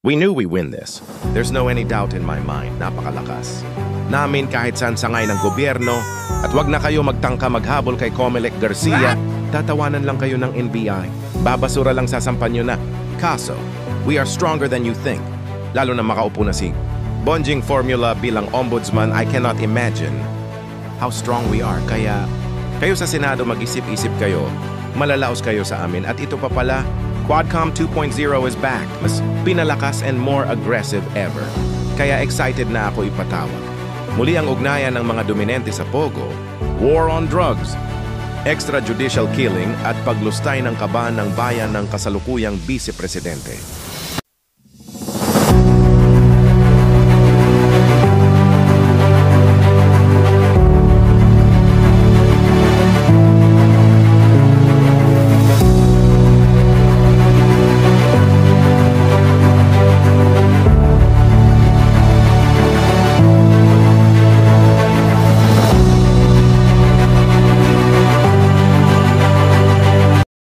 We knew we win this. There's no any doubt in my mind. Napakalakas. Namin kahit saan sangay ng gobyerno at wag na kayo magtangka maghabol kay Comelec Garcia. Tatawanan lang kayo ng NBI. Babasura lang sasampan nyo na. Kaso, we are stronger than you think. Lalo na makaupo na si Bonjing Formula bilang ombudsman. I cannot imagine how strong we are. Kaya kayo sa Senado mag-isip-isip kayo. Malalaos kayo sa amin. At ito pa pala, Quadcom 2.0 is back. Mas pinalakas and more aggressive ever. Kaya excited na ako ipatawag. Muli ang ugnayan ng mga dominante sa Pogo, war on drugs, extrajudicial killing at paglustay ng kaban ng bayan ng kasalukuyang Vice Presidente.